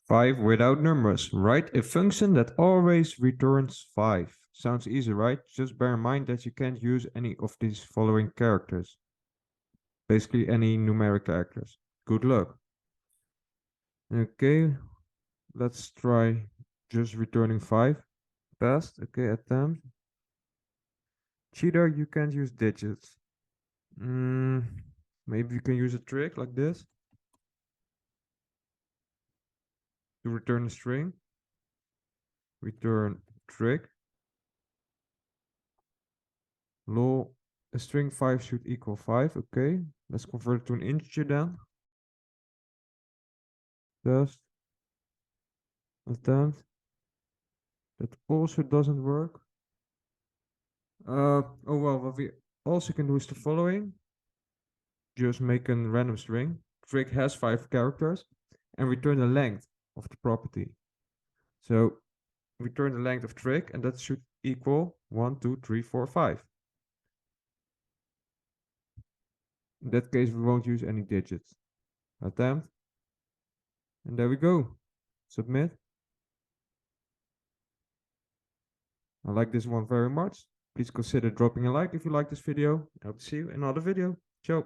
5 without numbers. Write a function that always returns 5. Sounds easy, right? Just bear in mind that you can't use any of these following characters. Basically any numeric characters. Good luck. Okay, let's try just returning 5. Passed. Okay, attempt. Cheater, you can't use digits. Maybe you can use a trick like this to return a string. Return trick. Lol, a string 5 should equal 5. Okay, let's convert it to an integer then. Just attempt. That also doesn't work. Oh well, what we also can do is the following. Just make a random string. Trick has 5 characters and return the length of the property. So return the length of trick, and that should equal 1, 2, 3, 4, 5. In that case, we won't use any digits. Attempt. And there we go. Submit. I like this one very much. Please consider dropping a like if you like this video. I hope to see you in another video. Ciao.